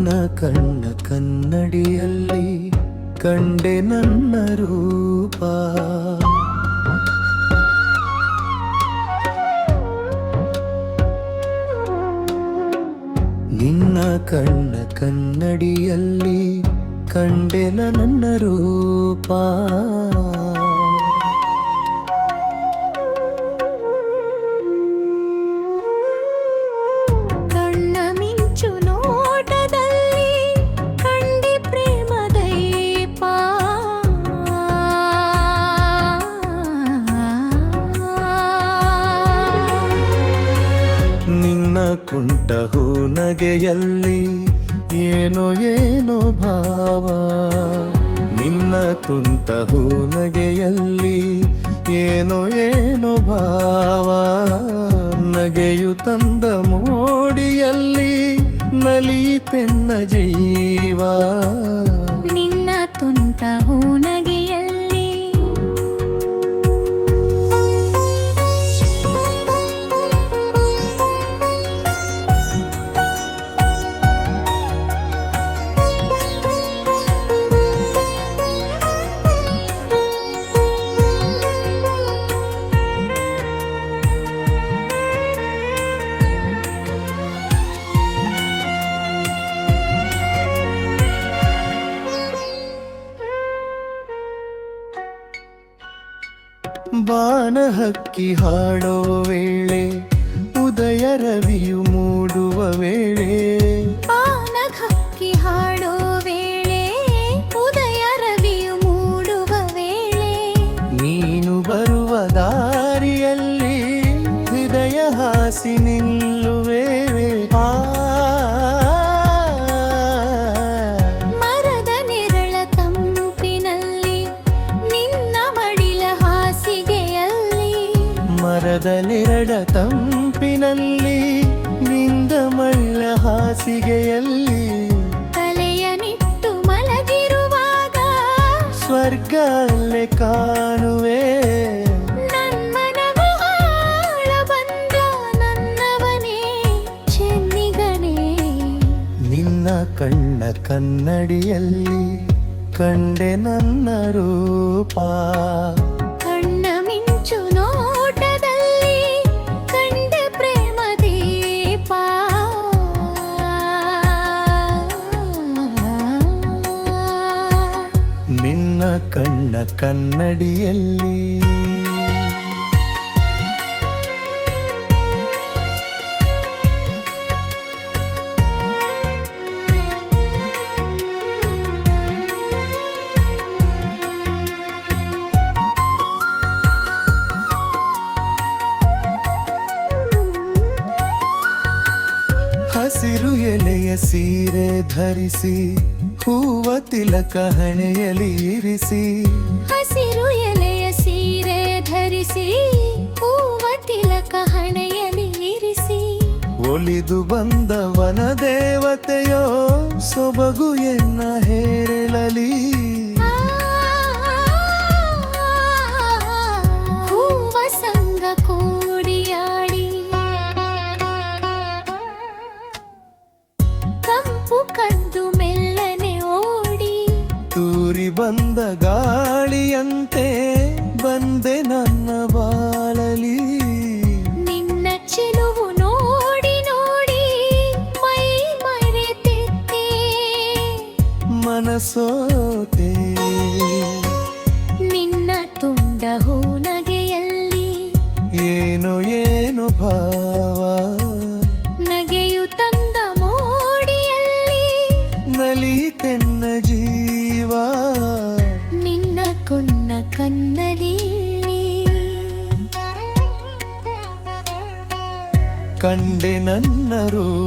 ನಿನ್ನ ಕಣ್ಣ ಕನ್ನಡಿಯಲ್ಲಿ ಕಂಡೆ ನನ್ನ ರೂಪ. ನಿನ್ನ ಕಣ್ಣ ಕನ್ನಡಿಯಲ್ಲಿ ಕಂಡೆ ನನ್ನ ರೂಪ. ಕುಂಟ ಹೂನಗೆಯಲ್ಲಿ ಏನೋ ಏನೋ ಭಾವ. ನಿನ್ನ ಕುಂಟ ಹೂನಗೆಯಲ್ಲಿ ಏನೋ ಏನೋ ಭಾವ. ನಗೆಯು ತಂದ ಮೋಡಿಯಲ್ಲಿ ನಲಿತೆನ್ನ ಜೀವ. ನಿನ್ನ ತುಂಟ ಹೂನಗೆಯಲ್ಲಿ ಬಾನ ಹಕ್ಕಿ ಹಾಡೋ ವೇಳೆ ಉದಯ ರವಿಯು ಮೂಡುವ ವೇಳೆ. ಬಾನ ಹಕ್ಕಿ ಹಾಡೋ ವೇಳೆ ಉದಯ ರವಿಯು ಮೂಡುವ ವೇಳೆ. ನೀನು ಬರುವ ದಾರಿಯಲ್ಲಿ ಹೃದಯ ಹಾಸಿ ನಿಲ್ಲುವೆ. ಮರದ ನೆರಳ ತಂಪಿನಲ್ಲಿ ನಿನ್ನ ಮಡಿಲ ಹಾಸಿಗೆಯಲ್ಲಿ. ಮರದ ನೆರಳ ತಂಪಿನಲ್ಲಿ ನಿಂದ ಮಳ್ಳ ಹಾಸಿಗೆಯಲ್ಲಿ. ತಲೆಯನಿಟ್ಟು ಮಲಗಿರುವಾಗ ಸ್ವರ್ಗ ಅಲ್ಲೇ ಕಾಣುವೆ. ನನ್ಮನವಾಳ ಬಂದ ನನ್ನವನೇ ಚೆನ್ನಿಗನೇ. ನಿನ್ನ ಕಣ್ಣ ಕನ್ನಡಿಯಲ್ಲಿ ಕಂಡೆ ನನ್ನ ರೂಪ. ಕಣ್ಣ ಮಿಂಚು ನೋಟದಲ್ಲಿ ಕಂಡೆ ಪ್ರೇಮ ದೀಪ. ನಿನ್ನ ಕಣ್ಣ ಕನ್ನಡಿಯಲ್ಲಿ ಹಸಿರು ಎಲೆಯ ಸೀರೆ ಧರಿಸಿ ಹೂವ ತಿಲಕ ಹಣೆಯಲ್ಲಿ ಇರಿಸಿ. ಹಸಿರು ಎಲೆಯ ಸೀರೆ ಧರಿಸಿ ಹೂವ ತಿಲಕ ಹಣೆಯಲ್ಲಿ ಇರಿಸಿ. ಒಲಿದು ಬಂದ ವನ ದೇವತೆಯೋ ಸೊಬಗು ಎನ್ನ ಹೇರಳಲಿ. ಹೂವ ಸಂಗ ಕೂಡಿಯಾಡಿ ಕಂಪು ಕದ್ದು ಮೆಲ್ಲನೆ ಓಡಿ. ತೂರಿ ಬಂದ ಗಾಳಿಯಂತೆ ಬಂದೆ ನನ್ನ ಬಾಳಲಿ. ನಿನ್ನ ಚೆಲುವು ನೋಡಿ ನೋಡಿ ಮೈ ಮರೆತಿದ್ದೆ. ಮನಸೋತೆ ನಿನ್ನ ತುಂಡ ಹೂನಗೆಯಲ್ಲಿ ಏನೋ ಏನೋ ಭಾವ. ನಗೆಯು ತಂದ ಮೋಡಿಯಲ್ಲಿ ನಲಿತೆನ್ನ ಜೀವ. ನಿನ್ನ ಕೊನ್ನ ಕನ್ನಡಿ ಕಂಡೆ ನನ್ನ ರೂಪ.